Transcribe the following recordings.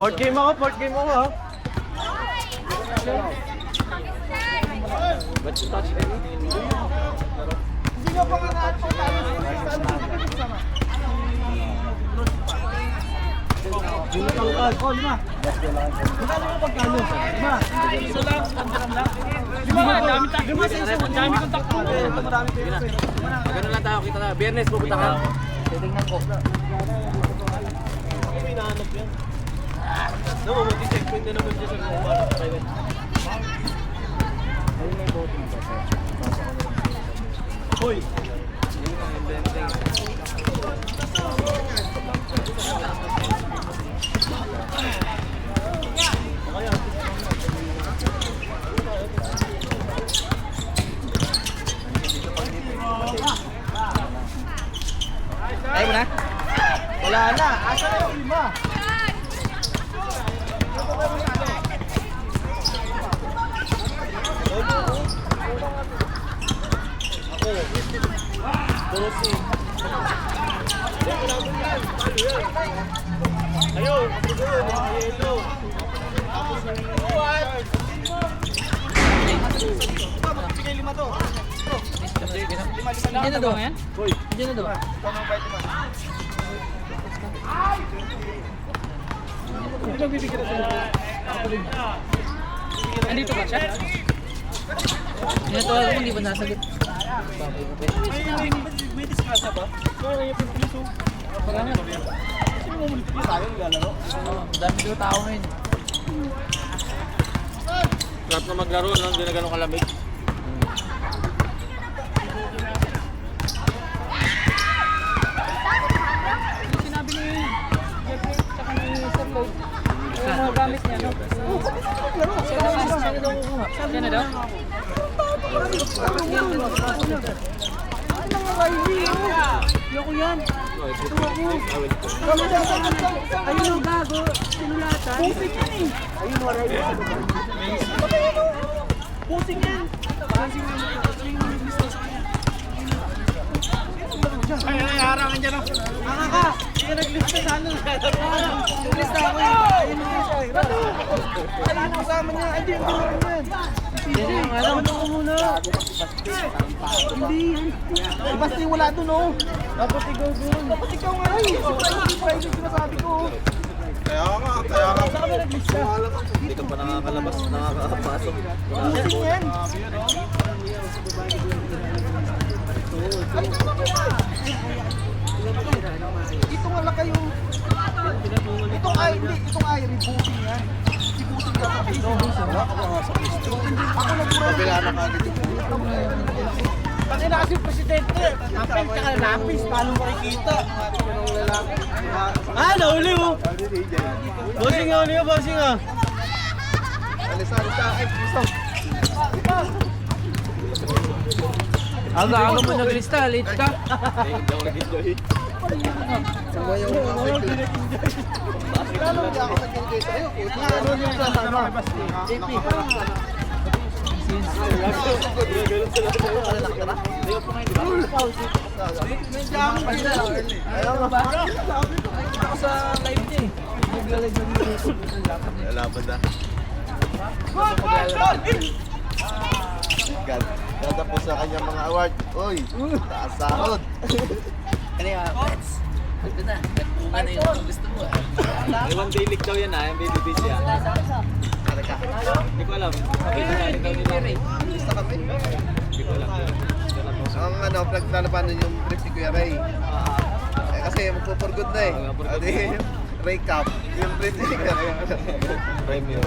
Port game ako ha. Ba't yung touch kayo? Hindi nyo pa nga nakatalo sama. Oh, lima. Magkano mo pagkano? Lima. Isa lang, pandaram lang. Lima, dami sa isa. Dami kong takbo. Magano lang tayo, kita na. Biyernes pupunta ka. Titingnan ko. Ako may nahanap yan. No, mabuti checkpoint na naman dyan sa mga private. Ayun may voting ba? Hoy! Ayaw mo na? Wala na. Asa na yung lima? Sige, lima to. Hindi na daw yan? Hindi na daw. Hindi ba bibigyan na sa'yo? Andito ba siya? Tinatawagan ko, hindi ba nasagot? May discuss na ba? Kaya yung piso. Pagano? Sino mo mulit na tayo naglalaro? Dami daw tao ngayon. Sarap na maglaro, no? Hindi na ganun kalamig. Sinabi ni Jeffrey, tsaka ni Sir Lloyd. Yung mga gamit niya, no? Siya na daw kukuha. Siya na daw? Ayoko yan. Ayun ang gago. Sinulatan. Pusing yan eh. Ayun waray. Pusing yan. Ay, harangan dyan ako. Hanga ka. Hindi ka naglista sa ano. Naglista ako eh. Ayun na siya eh. Wala na kasama niya. Ay, hindi yung ginawa yan. Hindi, alam mo muna. Hindi yan. Basta wala dun oh. Dapat ikaw dun. Dapat ikaw nga eh. Private sinasabi ko. Kaya nga. Saan ka naglista? Hindi ka pa nakakalabas, nakakapasok. Pusing yan. Ito nga lang kayo. Itong ay, hindi. Itong ay, rebooting yan. Si Busing dapat ito. Ako nagpura. Kabila na kagad yung Pag kasi yung presidente, napin ka lapis, paano makikita? Ah, nauli mo! Bossing nga, uli mo, bossing nga! Alisa, ay, gusto. Aga mo naglista, late ka. Hindi ako nag-enjoy. Lalo hindi ako nag-enjoy sa'yo. Ano yung sasama? JP. Ayaw mo ba? Ako sa live niya eh. Naglalag ng Lalaban na. Ganda po sa kanyang mga award. Uy, taas sahod. Ano yung pets? Ito na. Nagpunga na yung gusto mo. May one day league daw yan ha, yung baby beach yan. Hindi ko alam. Pakita na rin daw nila. Lista kami. Hindi ko alam. Ang ano, naglalabanan yung brief ni Kuya Ray. Kasi magpo-for-good na eh. Adi, Ray Cup. Yung brief ni Kuya Ray. Premio.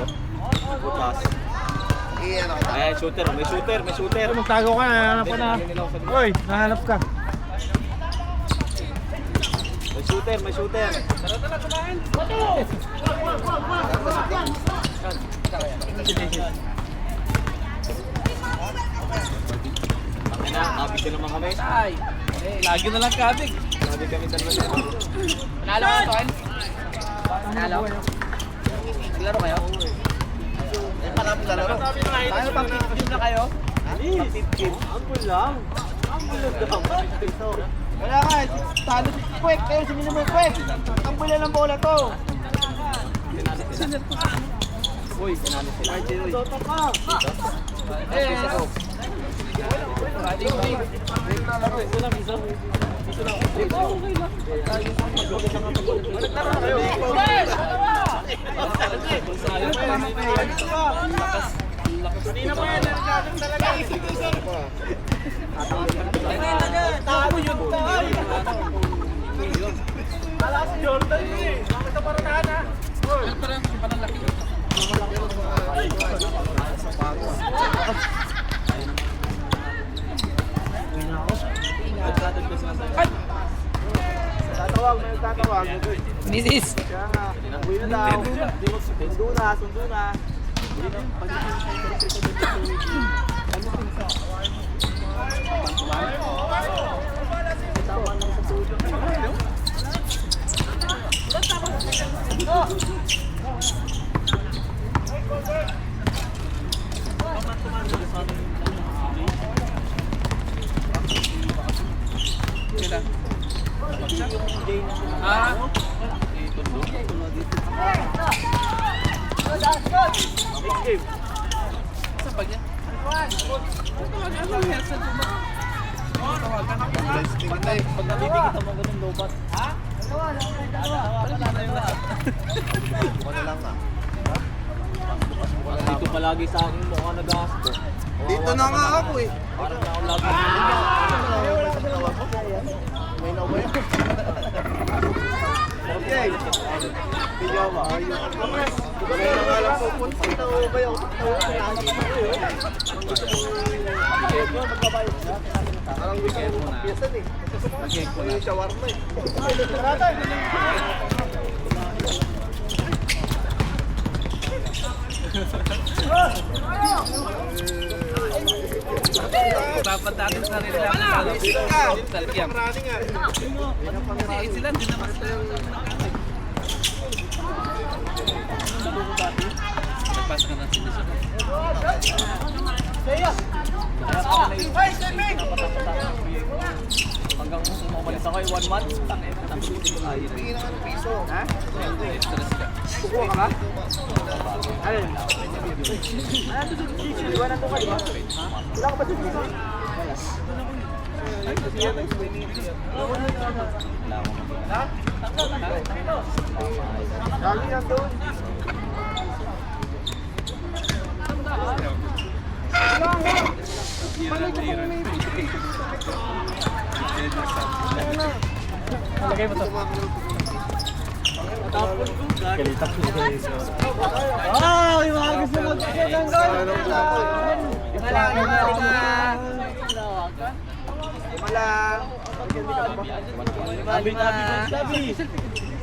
Butas. Ano kita? Ay, shooter. May shooter. May shooter. Magtago ka, nahanap ka na. Hoy, nahanap ka. May shooter. May shooter. Kami na. Kapit ka naman kami. Ay, lagi na lang kabig. Sabi kami dalawa na. Panalo ka, Ton? Panalo? Naglaro kayo? Marami laro. Tayo pang 15 na kayo? Ampun lang. Ampun lang. Wala ka, talo si Kwek, kayo si Minimum Kwek. Ang bula ng bola to. Uy, pinalo sila. Kanina pa yan, narinig talaga. Tago yun, tayo. Wala si Jordan yun eh. Bakit ka paranahan ha? Tatawag, may tatawag. Mrs. Kaya nga, uwi na daw. Sundo na, sundo na. Pag nabibigit mo ganun lobat. Wala lang ah. Dito palagi sa akin mukha nag-gasto. Dito na nga ako eh. Parang na ako lagi. May naway. Okay. Video ba? May nangalang po po. Ito ba yung parang weekend mo na. Piyasan eh. May shawarma eh. Dapat natin sa sarili lang. Talagyan. Sila din naman nagpasa ka na sila siya. Hanggang umalis ako 1 month. Tingin naman ng piso. Ha? Stress ka. Kukuha ka ba? Alin? Iwan na ito ka, di ba? Wala ka ba dito? Lagi yan doon. Lagay mo to. Oh, yung mga gusto mag-ilang doon.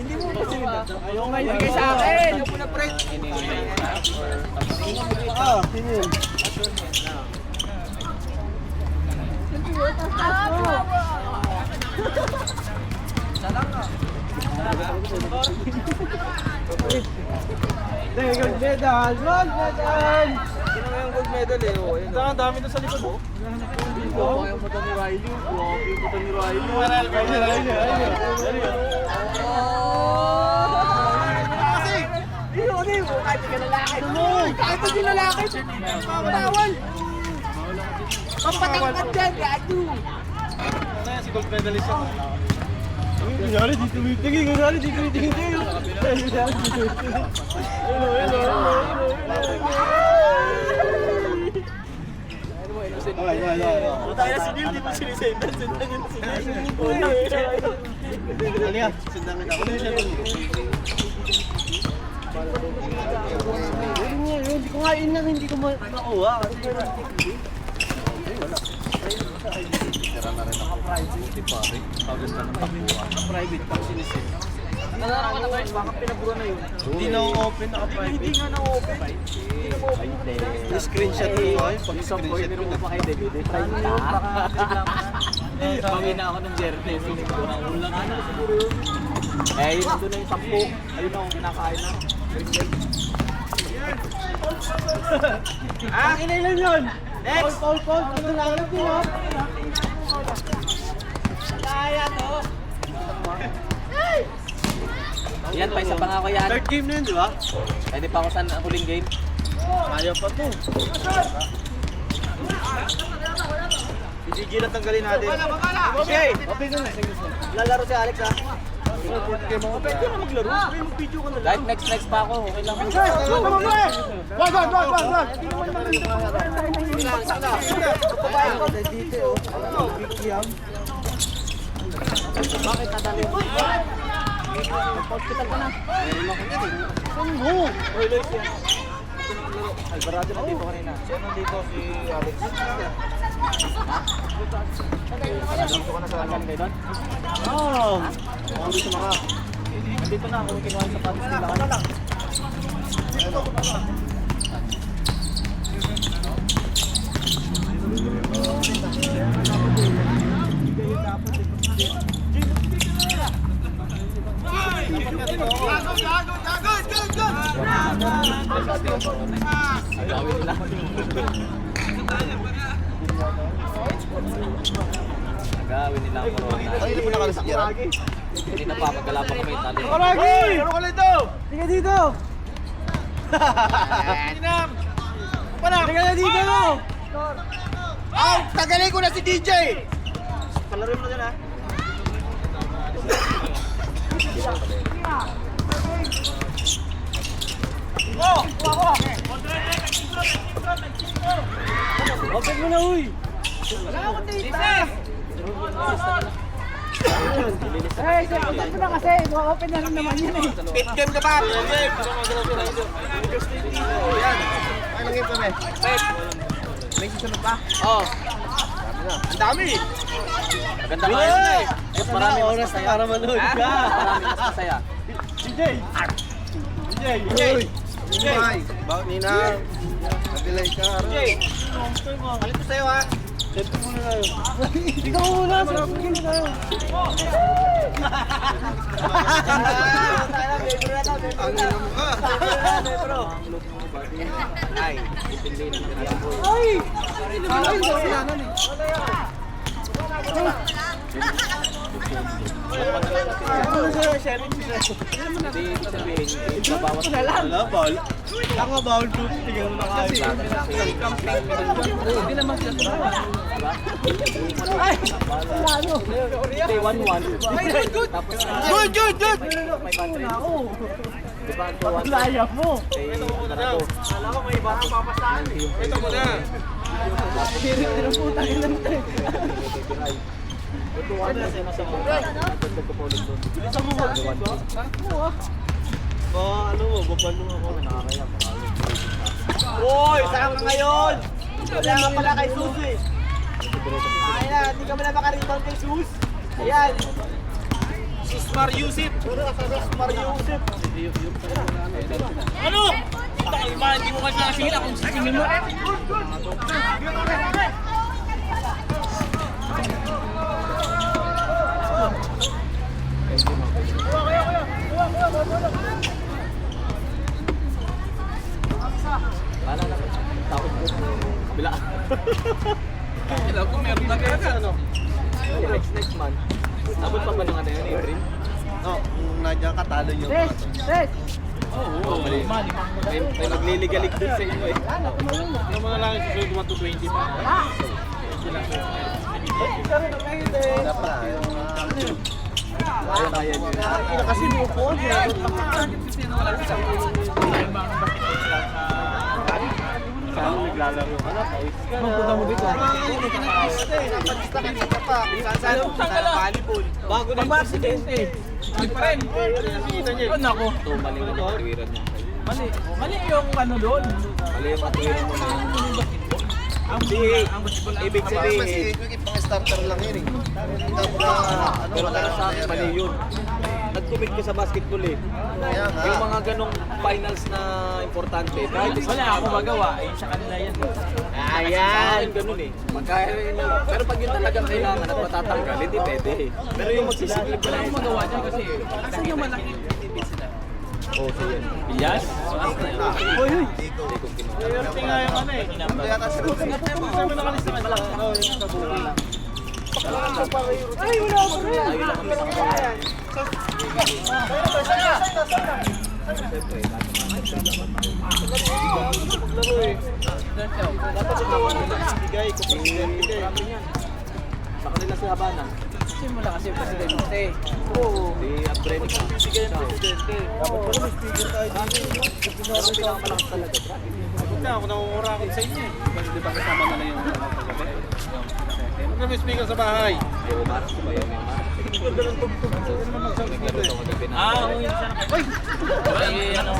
Hindi mo kasi ayaw nga ibigay sa akin. Yung muna pre. Tingin. Gold medal! Gold medal! Sino nga yung gold medal eh? Ang dami doon sa likod mo. Buwak yung mata ni Riley. Buwak yung mata ni Riley. Kahit hindi ka lalaki. Kahit hindi lalaki. Papatawan. Pampatangkad dyan. Gato. Si gold medalist siya. Kunyari di tumitingin. Kunyari di tumitingin. Tayo na si Neil, di pa sinisendan. Sendan yun si Neil. Halika, sundan kita ako. Hindi ko nga inang hindi ko makuha. Tira na rin ako. Private pa rin. Pagod ka ng takuha. Private pa sinisendan. Nalarawan naman, baka pinabura na yun. Hindi na open, naka-private. Hindi nga na-open. Screenshot mo ay pag Isang boy, screenshot pero mo mo pa kayo, David. Try mo na. Pangin na ako ng jersey. Feeling ko na ulang ka na. Eh, yun nandun na yung 10. Ayun ako kinakain na. Ah, ilan yun? Next! Paul. Ano lang yun, no? Kaya to. Yan, pa isa pa nga ako yan. Third game na yun, di ba? Pwede pa ako sa huling game. Ayaw pa to. Si Gigi lang tanggalin natin. Okay, okay na. Lalaro si Alex ha. Pwede ka na maglaro. Pwede mag-video ka na lang. Kahit next pa ako, okay lang. Bakit nadali mo? Hospital ka na. Oy, Lois yan. Alvarado na dito kanina. Sino dito si Alex? Dito ka na sa akin kayo doon? Oh! Ang dito mga. Nandito na ako kinuha yung sapatos nila. Agawin nila. Agawin nila ang corona. Ay, hindi mo nakalas yan. Hindi na papagala pa kami tali. Karagi! Ano ka dito? Tingnan dito. Tinam! Panam! Tingnan dito. Tagalin ko na si DJ! Palaro mo na dyan ha. Oh! Open mo na, uy. Wala akong data. Eh, open mo na kasi. Open na rin naman yun eh. Pit game ka ba? Pit game! Yan. Ay, lagay pa, me. Pit! May susunod pa. Oh, Ang dami! maganda nga yun eh. Mas marami mas oras na masaya. para manood ka. Marami mas masaya. DJ! DJ! DJ! Ay, bawat nina. Nag-delay ka. DJ! Palit ko sa'yo ha. Sento muna tayo. Ikaw muna. Sige na tayo. Ang ina mo ka. Ay, itindi na nila. Ay! Ay, kasalanan eh. Ano sa'yo? Sharing si sa'yo. Hindi sabihin, hindi bawat Wala, bawal. Tanga, bawal to. Tingnan mo na kayo. Hindi naman sila sa Ay! Lalo. Hindi, 1-1. Tapos, Good, good, good! may country. Ako. Diba, 2-1. Laya mo. Eh, ganito. Kala ko may iba kang papasahan. Ito mo na. Pinaputang ina mo tayo. Ito, 1 na siya nasa mga. Dagdag ko po ulit doon. Bilisan mo ba? Ano mo, baban mo ako. Nakakaya, Uy, saan ka ngayon? Wala ka pala kay Sus eh. Ayan, hindi ka pala makarebound kay Sus. Ayan. Sus Mariusip. Sus Mariusip. Ano? Hindi mo kasi nakasila kung sisingin mo. Paano na? Takot ko. Bila. Alam ko meron na kaya ano? Next month. Abot pa ba ng ano yun, April? No, kung nandiyan ka, talo yung Tes! Tes! Oo, mali. May magliligalig dun sa inyo eh. Ano mo na lang susunod 1 to 20 pa. Wala pa. Kaya kaya nyo. Ina kasi mo po. Saan naglalaro ka na? Pawis ka na. Magpunta mo dito. Napalista kanina pa. Saan volleyball. Bago na yung presidente. Hindi pa rin. Nakikita niyo. Nako. Ito, mali na yung katuwiran niya. Mali yung ano doon. Mali yung katuwiran mo na. Ibig Kasi sabihin. quick pang starter lang yun eh. Hindi ka ano, Pero wala para sa akin, na mali yun. Nag-commit ka sa basketball eh. Kaya nga. Yung mga ganong finals na importante, kahit Wala ako magawa. Eh, sa kanila yan. Ayan! Ganun eh. Pero pag yun talagang kailangan at matatanggal, hindi pwede eh. Pero yung magsisiklip ka na yung magawa niya kasi Kasi yung malaki sila. Oo, so yan. Yes? Uy, uy! Priority nga yung ano eh. Kaya kasi Sabi na kalis naman lang. Ay, wala ko rin. Tayo lang kami sa kabayan. Dapat sa kawan nila bigay ko sa kanila sa Habana. Simula kasi presidente. Oo. Di upgrade ka. Bigay ang presidente. Dapat pala may speaker tayo dito. Pero pinakamalakas talaga. Huwag na, ako nangungurakot sa inyo eh. Kasi di ba kasama na lang yung kagabi? Huwag na may speaker sa bahay. Ay, umaras ko ba yun? May umaras. Ganda ng tugtog. Huwag na magsabi dito Naglaro eh. ko kagabi na. Oo, yun siya. Ay! Ay, ano,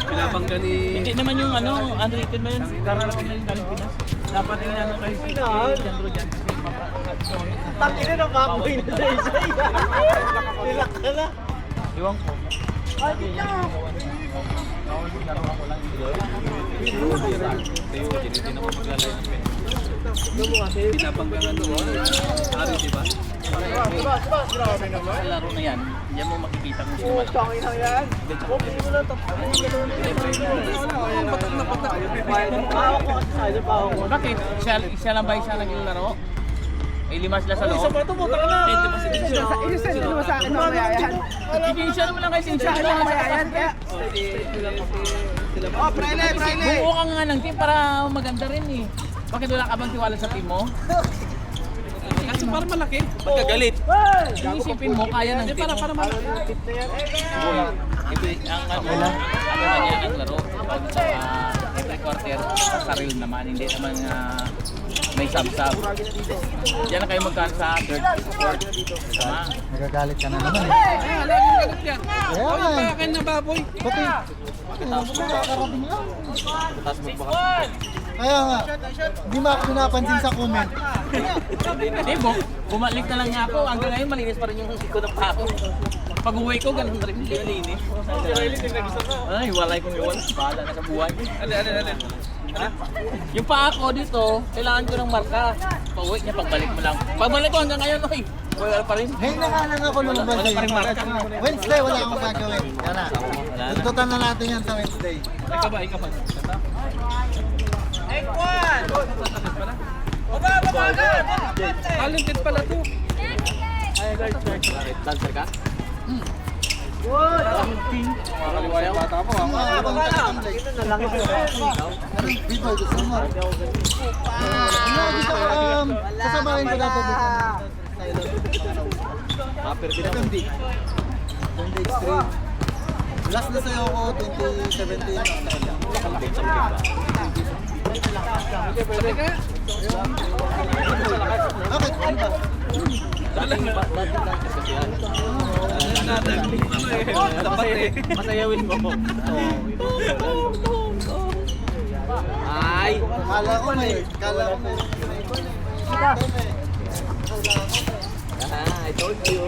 Pinapangga ni... hindi naman yung ano, unrated mo yun. Kararating na yung Pilipinas. Dapat yung ano kayo si Jandro dyan. Tangina na baboy na sa isa. Nilak ka na. Iwan ko. Pinapangga doon. Ari, di ba? Sa laro na yan, yan mo makikita kung sino malaki. Tangin na yan. Okay mo lang. Patak na patak. Pahawak ko kasi sa'yo. Pahawak ko. Bakit? Siya lang ba isa naglalaro? May lima sila sa loob. Isa pa ito mo. Taka na. Hindi pa sila sila. Isasend mo sa akin mamaya yan. Ibigay mo lang kasi Sa akin mamaya yan. Kaya, Oh, Prele. buo ka nga ng team para maganda rin eh. Bakit wala ka bang tiwala sa team mo? Kasi para malaki. Pagkagalit. Iisipin mo, kaya ng team mo. Para malaki. Ang ano na niya ang laro. Every quarter, saril naman. Hindi naman may sub-sub. Diyan na kayo magkaan sa third fourth. Tama. nagagalit ka na naman eh. Ay, lagi galit yan. Kaya Oh, nga yung eh. pakin na baboy. Pati, nakakarating lang. Taas mo ba? Kaya nga, hindi mo ako pinapansin sa comment. Hindi, bumalik na lang niya ako. Hanggang ngayon, malinis pa rin yung ikot ng pako. Pag uwi ko, ganun rin. Hindi malinis. Si Riley din nag-isa na. Ay, walay kong iwan. Bahala na sa buhay. Alin. Ha? Yung paa ko dito, kailangan ko ng marka. Pauwi niya, pagbalik mo lang. Pagbalik ko hanggang ngayon, oy. Wala pa rin. Ngayon na nga lang ako lumabas Wala pa rin marka. eh. Wednesday, wala akong gagawin. Yan na. Tuntutan na natin yan sa Wednesday. Ikaw ba? Talented pala to. Bakit? Dancer ka? Kaliwa yung bata mo. Dito, gusto mo. Gusto ko, kasamahin ko na ito. Upper din ako. 20 extreme. Last na sa'yo ako, 2017. Nakalapit sa mga ba? Bakit? Ano ba? Dating dancer kasi yan. Masayawin mo. Ay! Kala ko may. I told you.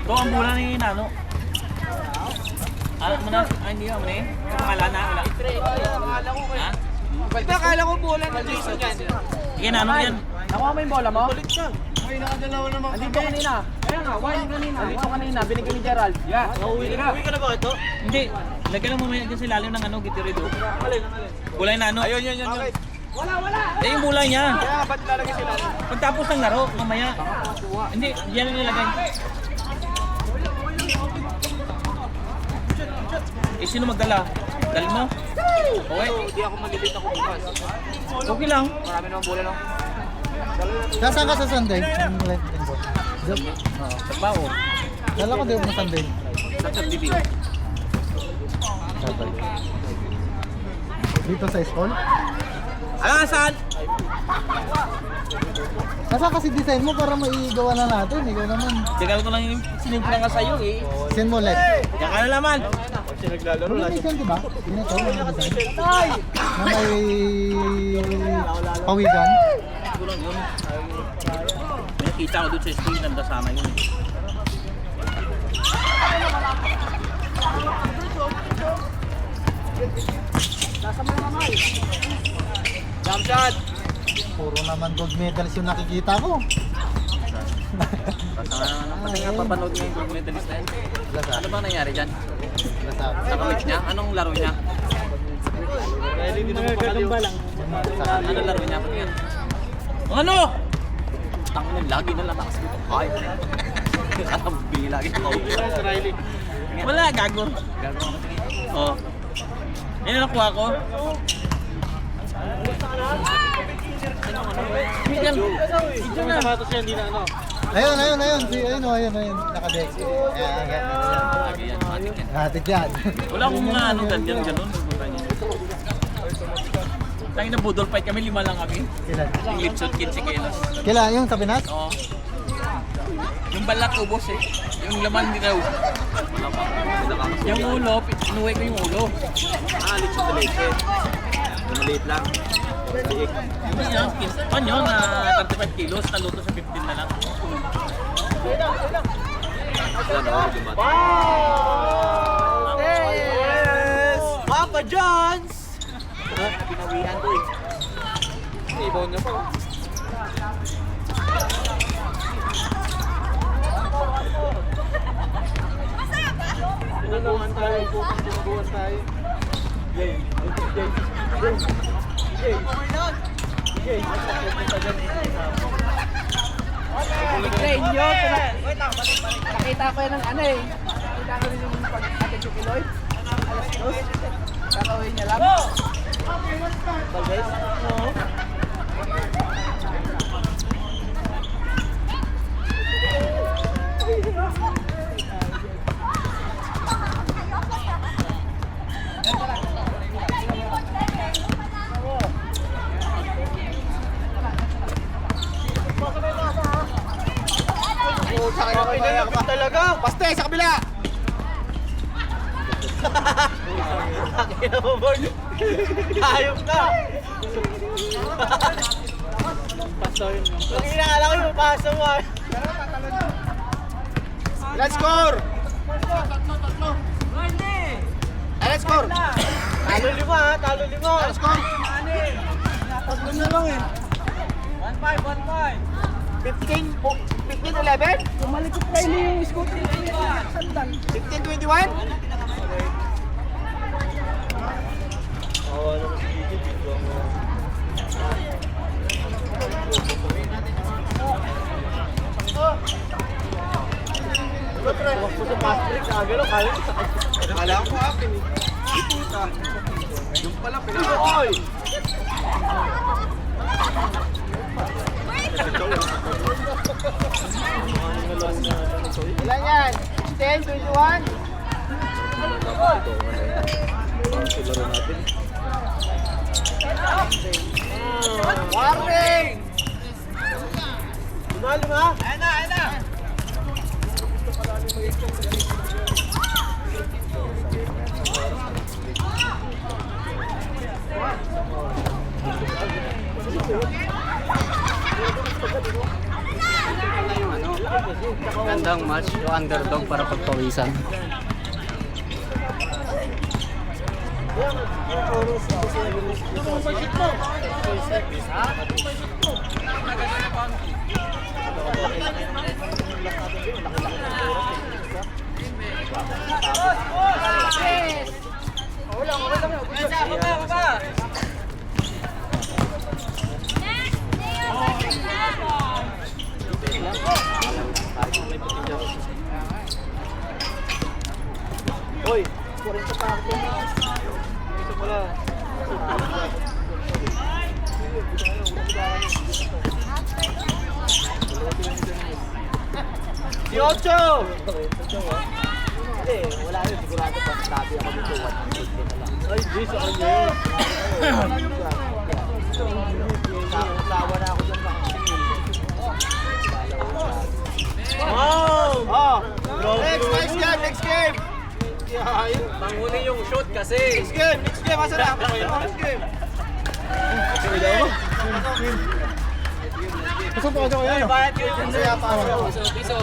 Ito ang bulan ni Nano. Alam mo na, hindi ka mo na eh. Pakala na, wala. Ha? Ito, akala ko bola na Jason yan. Sige, Nano yan. Nakuha mo yung bola mo? Kulit ka. Ay, nakadalawa naman kami. Andito kanina. Kaya nga, wine kanina. Andito kanina, binigyan ni Gerald. Yeah. Nauwi ka. Uwi ka na ba ito? Hindi. Lagyan lang mamaya dyan sa ilalim ng ano, gitirido. Bulay Nano. Ayun. Eh, yung bulay niya. Kaya, ba't lalagay sila? Pagtapos ng laro, mamaya. Hindi, yan ang nilagay. Eh, sino magdala? Dali mo? Okay. Hindi ako malilita ko bukas. Okay lang. Marami naman bola no? Nasaan ka sa Sunday? Ang live linggo. Sa bao. Kala ko di mo Sunday. Sa TV. Dito sa school? Ano saan? Nasaan kasi design mo para maigawa na natin? Ikaw naman. Tingnan ko lang yung sinimpla nga sa'yo eh. Send mo ulit. Diyan ka na naman. Ano may isang diba? Yun ito, may isang. Na may pawigan. Siguro yun. May nakita ko doon sa screen, nanda sana yun. Jump shot! Puro naman gold medals yung nakikita ko. Pati nga papanood niya yung gold medalist na yan. Ano ba nangyari dyan? Nakamit niya? Anong laro niya? Anong laro niya? Pati nga. Ano? Tangin na, lagi na latakas dito. Ay. Katambi lagi. Wala, gago. Gago. Oo. Yan ang nakuha ko. Video na. Ayun. Ayun. Nakadex. Ayan. Lagi yan, matik yan. Natin yan. Wala akong mga ano, ganyan. Tangin na budol fight kami, 5 lang kami. Kailan? Yung lipsot, 15 kilos. Kailan? Yung sa Pinas? Oo. Yung balat ubos eh. Yung laman hindi na ubos. Wala pa. Yung ulo, inuwi ko yung ulo. Alit sa leche. Maliit lang. Liik. Hindi yan, ano yun, 35 kilos, naluto sa 15 na lang. Yes! Papa John's! Pinawihan ko eh. Ibaw niya pa. Pinabuhan tayo. Train nyo, nakita ko yan ng ano eh. Nakita ko rin yung pag-atin yung Piloy. Alas 2. Kakawin niya lang. Well guys? Oo. Talaga! Paste sa kabila! Ayok ka! Inakala ko yung pasa mo ah. Let's score! Let's score! Talo 5 ha, talo 5. Let's score! Tatlo na lang eh. 1-5. 15-11? Tumalikot kayo yung scooter niya. Sandal. 15-21? Kala ko akin eh. Yung pala pinaka. Ilan yan? 10, 21? Warning! Lima? Ayan na! Gandang match, yung underdog para pagpawisan. Hoy, 40 pa ako. Ito pala. 18! Hindi, wala yun. Sigurado pa. Sabi ako dito. 150 na lang. Ay, di sa kanya yun. Sawa na ako dyan. Wow! Oh! Next game! Panghuli yung shoot kasi. Next game, asa na? Next game. Gusto po ako yan. Bayad yun. Piso.